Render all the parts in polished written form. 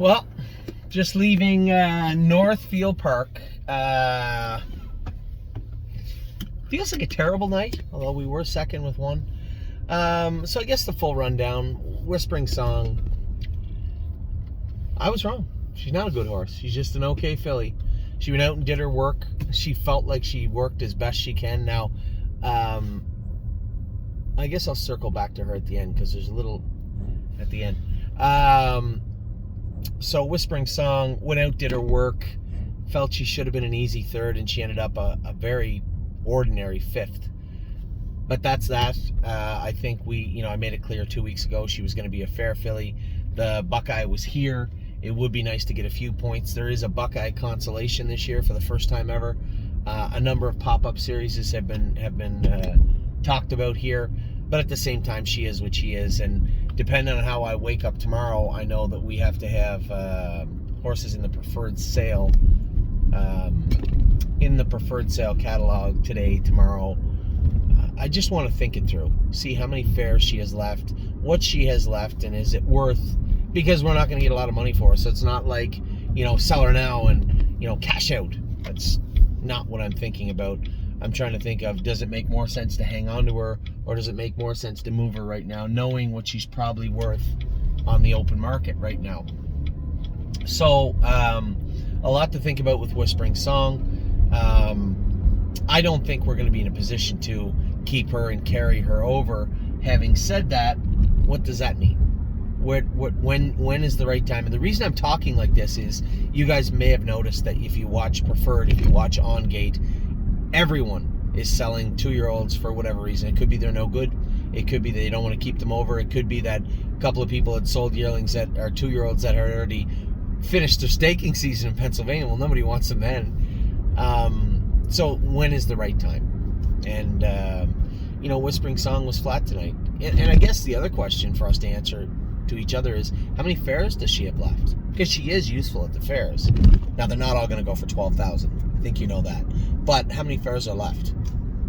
Well, just leaving Northfield Park. Feels like a terrible night, although we were second with one. So I guess the full rundown. Whispering Song. I was wrong. She's not a good horse. She's just an okay filly. She went out and did her work. She felt like she worked as best she can. Now, I guess I'll circle back to her at the end because there's a little at the end. So Whispering Song went out, did her work, felt she should have been an easy third, and she ended up a very ordinary fifth. But that's that. I think I made it clear 2 weeks ago she was going to be a fair filly. The Buckeye was here. It would be nice to get a few points. There is a Buckeye consolation this year for the first time ever. A number of pop-up series have been talked about here, but at the same time, she is what she is, and depending on how I wake up tomorrow, I know that we have to have horses in the preferred sale catalog today, tomorrow. I just want to think it through, see how many fares she has left, what she has left, and is it worth, because we're not going to get a lot of money for her, so it's not like, sell her now and, cash out. That's not what I'm thinking about. I'm trying to think of, does it make more sense to hang on to her, or does it make more sense to move her right now, knowing what she's probably worth on the open market right now? So, a lot to think about with Whispering Song. I don't think we're going to be in a position to keep her and carry her over. Having said that, what does that mean? When is the right time? And the reason I'm talking like this is, you guys may have noticed that if you watch Preferred, if you watch On Gate, everyone is selling 2-year-olds for whatever reason. It could be they're no good. It could be they don't want to keep them over. It could be that a couple of people had sold yearlings that are 2-year-olds that had already finished their staking season in Pennsylvania. Well, nobody wants them then. So when is the right time? And, Whispering Song was flat tonight. And I guess the other question for us to answer to each other is, how many fares does she have left? Because she is useful at the fairs. Now, they're not all going to go for $12,000. I think you know that. But how many fares are left?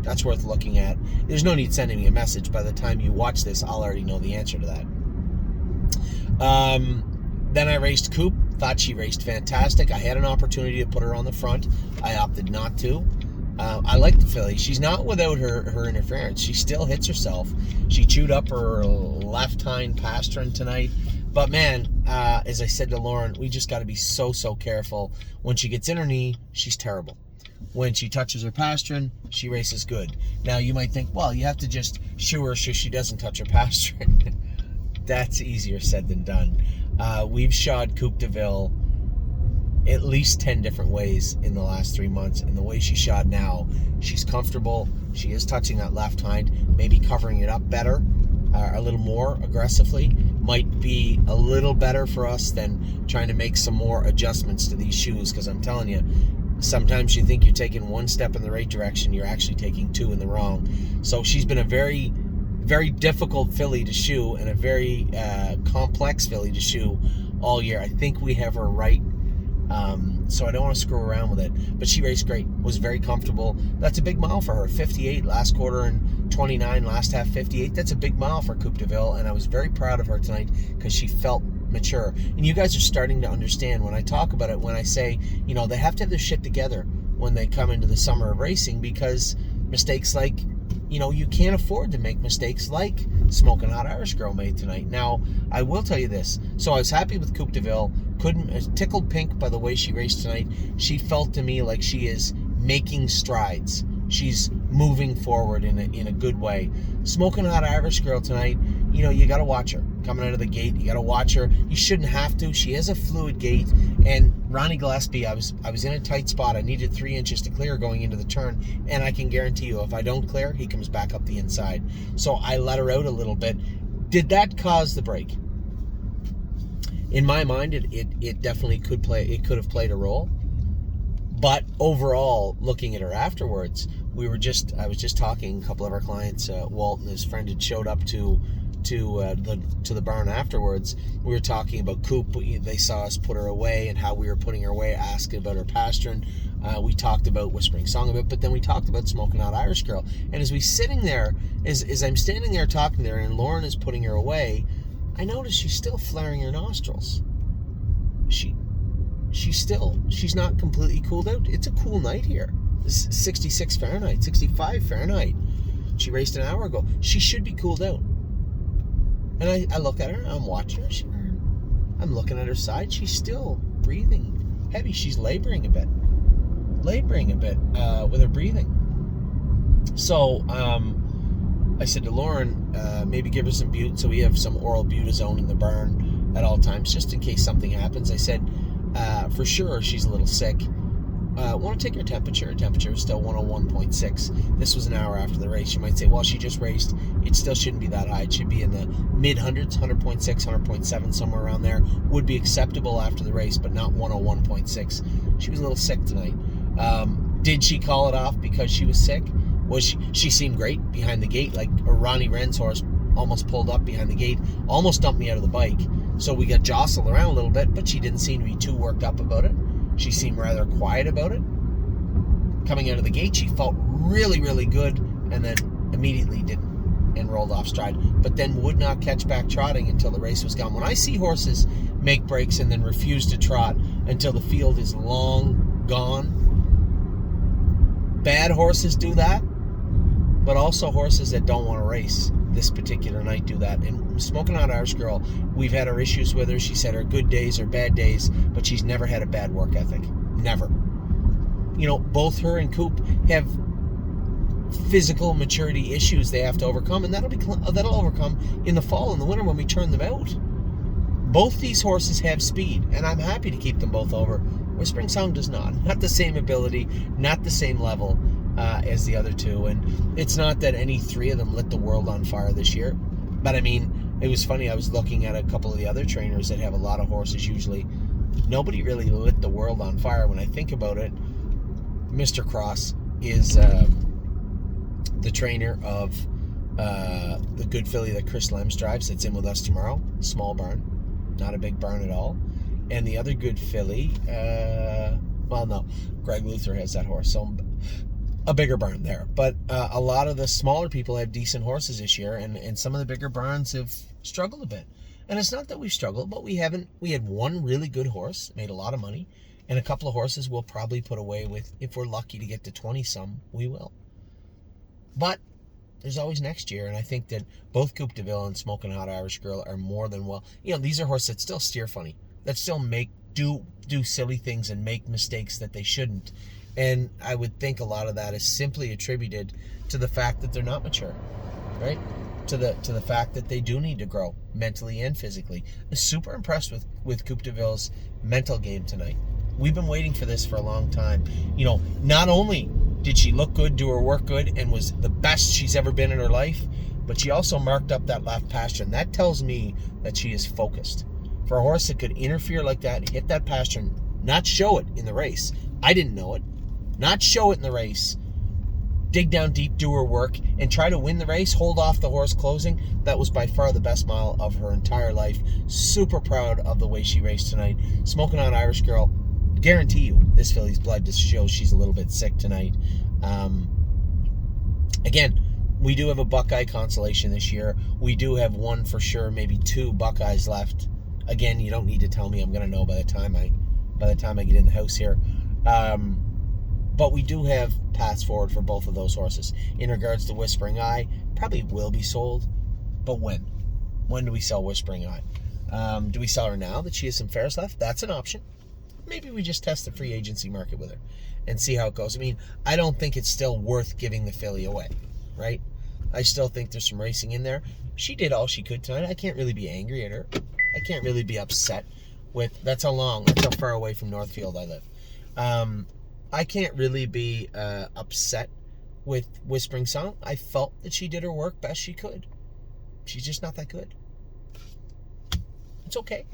That's worth looking at. There's no need sending me a message. By the time you watch this, I'll already know the answer to that. Then I raced Coop. Thought she raced fantastic. I had an opportunity to put her on the front. I opted not to. I like the filly. She's not without her interference. She still hits herself. She chewed up her left hind pastern tonight. But man, as I said to Lauren, we just got to be so careful. When she gets in her knee, she's terrible. When she touches her pastern, she races good. Now, you might think, well, you have to just shoo her so she doesn't touch her pastern. That's easier said than done. We've shod Coupe de Ville at least 10 different ways in the last 3 months, and the way she shod now, she's comfortable. She is touching that left hind, maybe covering it up better, a little more aggressively. Might be a little better for us than trying to make some more adjustments to these shoes, because I'm telling you, sometimes you think you're taking one step in the right direction, you're actually taking two in the wrong. So she's been a very, very difficult filly to shoe, and a very complex filly to shoe all year. I think we have her right. So I don't want to screw around with it. But she raced great, was very comfortable. That's a big mile for her. 58 last quarter and 29 last half, 58. That's a big mile for Coupe de Ville, and I was very proud of her tonight because she felt mature. And you guys are starting to understand when I talk about it, when I say, they have to have their shit together when they come into the summer of racing, because mistakes like, you can't afford to make mistakes like Smoking Hot Irish Girl made tonight. Now, I will tell you this. So I was happy with Coupe de Ville. Tickled pink by the way she raced tonight. She felt to me like she is making strides. She's moving forward in a good way. Smoking Hot Irish Girl tonight, you got to watch her. Coming out of the gate, you got to watch her. You shouldn't have to. She has a fluid gait. And Ronnie Gillespie, I was in a tight spot. I needed 3 inches to clear going into the turn. And I can guarantee you, if I don't clear, he comes back up the inside. So I let her out a little bit. Did that cause the break? In my mind, it definitely could have played a role. But overall, looking at her afterwards, I was just talking, a couple of our clients, Walt and his friend, had showed up to the barn afterwards. We were talking about Coop. They saw us put her away and how we were putting her away, asking about her pastern. We talked about Whispering Song a bit, but then we talked about Smoking Hot Irish Girl. And as I'm standing there talking there, and Lauren is putting her away, I noticed she's still flaring her nostrils. she's not completely cooled out. It's a cool night here. It's 66 Fahrenheit, 65 Fahrenheit. She raced an hour ago. She should be cooled out. And I look at her, I'm watching her, I'm looking at her side, she's still breathing heavy. She's laboring a bit with her breathing. So I said to Lauren, maybe give her some bute, so we have some oral butazone in the barn at all times, just in case something happens. I said, for sure, she's a little sick. Want to take her temperature. Her temperature was still 101.6. This was an hour after the race. You might say, well, she just raced. It still shouldn't be that high. It should be in the mid-hundreds, 100.6, 100.7, somewhere around there. Would be acceptable after the race, but not 101.6. She was a little sick tonight. Did she call it off because she was sick? She seemed great behind the gate. Like Ronnie Wren's horse almost pulled up behind the gate, almost dumped me out of the bike. So we got jostled around a little bit, but she didn't seem to be too worked up about it. She seemed rather quiet about it. Coming out of the gate, she felt really, really good, and then immediately didn't and rolled off stride, but then would not catch back trotting until the race was gone. When I see horses make breaks and then refuse to trot until the field is long gone, bad horses do that, but also horses that don't want to race this particular night do that. And Smoking Hot Irish Girl, we've had our issues with her. She said her good days are bad days, but she's never had a bad work ethic. Never. You know, both her and Coop have physical maturity issues they have to overcome, and that'll overcome in the fall and the winter when we turn them out. Both these horses have speed, and I'm happy to keep them both over. Whispering Song does not. Not the same ability, not the same level as the other two. And it's not that any three of them lit the world on fire this year. But I mean, it was funny. I was looking at a couple of the other trainers that have a lot of horses usually. Nobody really lit the world on fire. When I think about it, Mr. Cross is the trainer of the good filly that Chris Lems drives that's in with us tomorrow. Small barn. Not a big barn at all. And the other good filly, well, no, Greg Luther has that horse, so a bigger barn there. But a lot of the smaller people have decent horses this year, and some of the bigger barns have struggled a bit. And it's not that we've struggled, but we had one really good horse, made a lot of money, and a couple of horses we'll probably put away with. If we're lucky to get to 20-some, we will. But there's always next year, and I think that both Coupe de Ville and Smoking Hot Irish Girl are more than well. You know, these are horses that still steer funny, that still do silly things and make mistakes that they shouldn't. And I would think a lot of that is simply attributed to the fact that they're not mature, right? To the fact that they do need to grow mentally and physically. I'm super impressed with Coupe de Ville's mental game tonight. We've been waiting for this for a long time. You know, not only did she look good, do her work good, and was the best she's ever been in her life, but she also marked up that left pasture, and that tells me that she is focused. For a horse that could interfere like that, hit that pasture, not show it in the race. I didn't know it. Not show it in the race. Dig down deep, do her work, and try to win the race, hold off the horse closing. That was by far the best mile of her entire life. Super proud of the way she raced tonight. Smoking Hot Irish Girl, guarantee you this filly's blood just shows she's a little bit sick tonight. Again, we do have a Buckeye consolation this year. We do have one for sure, maybe two Buckeyes left. Again, you don't need to tell me. I'm going to know by the time I get in the house here. But we do have paths forward for both of those horses. In regards to Whispering Eye, probably will be sold. But when? When do we sell Whispering Eye? Do we sell her now that she has some fares left? That's an option. Maybe we just test the free agency market with her and see how it goes. I mean, I don't think it's still worth giving the filly away, right? I still think there's some racing in there. She did all she could tonight. I can't really be angry at her. I can't really be upset with... That's how far away from Northfield I live. I can't really be upset with Whispering Song. I felt that she did her work best she could. She's just not that good. It's okay.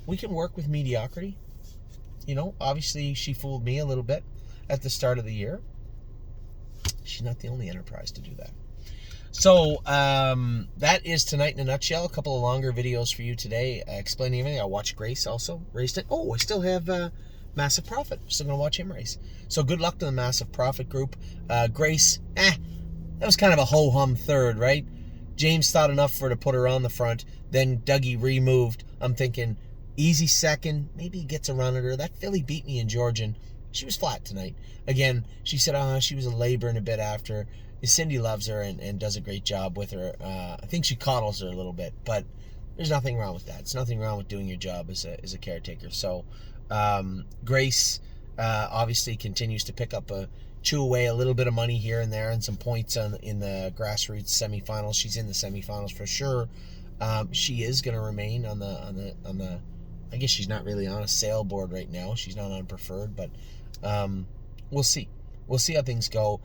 We can work with mediocrity. You know, obviously she fooled me a little bit at the start of the year. She's not the only enterprise to do that. So, that is tonight in a nutshell. A couple of longer videos for you today explaining everything. I watched Grace also. Raced it. Oh, I still have Massive Profit. Still going to watch him race. So, good luck to the Massive Profit group. Grace, that was kind of a ho-hum third, right? James thought enough for her to put her on the front. Then Dougie removed. I'm thinking, Easy second. Maybe he gets a run at her. That filly beat me in Georgian. She was flat tonight. Again, she said she was laboring a bit after. Cindy loves her and does a great job with her. I think she coddles her a little bit, but there's nothing wrong with that. It's nothing wrong with doing your job as a caretaker. So Grace obviously continues to pick up chew away a little bit of money here and there and some points in the grassroots semifinals. She's in the semifinals for sure. She is going to remain on the. I guess she's not really on a sale board right now. She's not on preferred, but we'll see. We'll see how things go.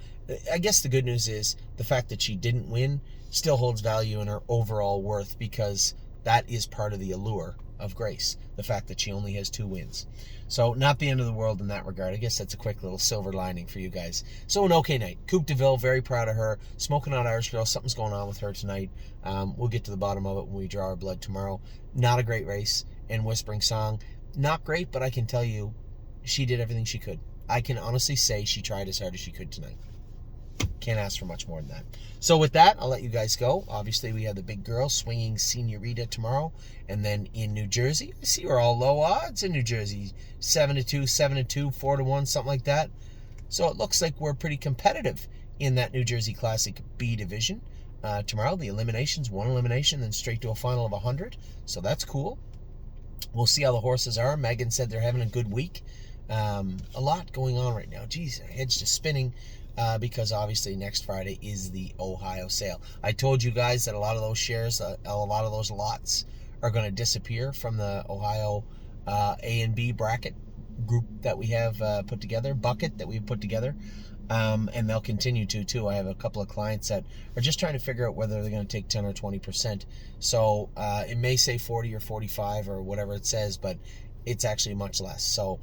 I guess the good news is the fact that she didn't win still holds value in her overall worth, because that is part of the allure of Grace, the fact that she only has 2 wins. So not the end of the world in that regard. I guess that's a quick little silver lining for you guys. So an okay night. Coupe de Ville, very proud of her. Smoking Out Irish Girl, something's going on with her tonight. We'll get to the bottom of it when we draw our blood tomorrow. Not a great race. And Whispering Song, not great, but I can tell you she did everything she could. I can honestly say she tried as hard as she could tonight. Can't ask for much more than that. So with that, I'll let you guys go. Obviously, we have the big girl swinging Senorita tomorrow. And then in New Jersey, I see we're all low odds in New Jersey. 7-2, 7-2, 4-1, something like that. So it looks like we're pretty competitive in that New Jersey Classic B division. Tomorrow, the eliminations, 1 elimination, then straight to a final of 100. So that's cool. We'll see how the horses are. Megan said they're having a good week. A lot going on right now. Geez, my head's just spinning. Because obviously next Friday is the Ohio sale. I told you guys that a lot of those shares, a lot of those lots are going to disappear from the Ohio A and B bracket group that we have put together, bucket that we've put together. And they'll continue to, too. I have a couple of clients that are just trying to figure out whether they're going to take 10 or 20%. So it may say 40 or 45 or whatever it says, but it's actually much less. So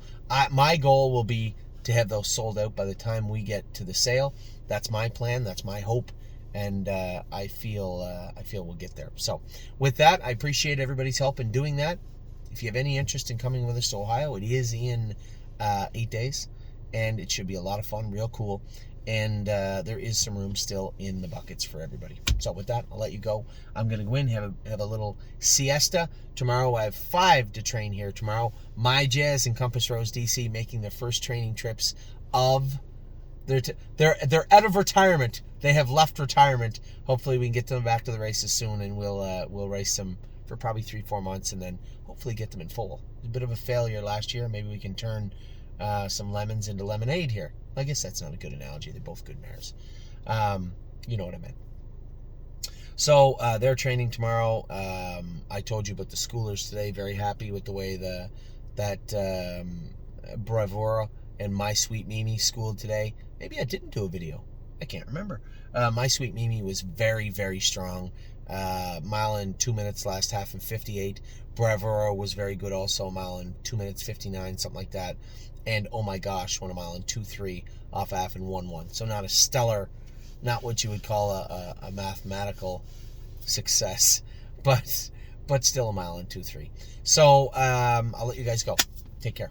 my goal will be to have those sold out by the time we get to the sale. That's my plan. That's my hope. And I feel we'll get there. So with that, I appreciate everybody's help in doing that. If you have any interest in coming with us to Ohio, it is in 8 days. And it should be a lot of fun, real cool. And there is some room still in the buckets for everybody. So with that, I'll let you go. I'm going to go in, have a little siesta. Tomorrow I have 5 to train here tomorrow. My Jazz and Compass Rose DC making their first training trips of... They're out of retirement. They have left retirement. Hopefully we can get them back to the races soon, and we'll race them for probably 3-4 months, and then hopefully get them in full. It was a bit of a failure last year. Maybe we can turn some lemons into lemonade here. I guess that's not a good analogy. They're both good mares. You know what I meant. So they're training tomorrow. I told you about the schoolers today. Very happy with the way that Bravura and My Sweet Mimi schooled today. Maybe I didn't do a video. I can't remember. My Sweet Mimi was very, very strong. Mile in 2 minutes last half in 58. Bravura was very good also. Mile in 2 minutes 59, something like that. And oh my gosh, won a mile in 2:3 off half in 1:1. So not a stellar, not what you would call a mathematical success, but still a mile in 2:3. So I'll let you guys go. Take care.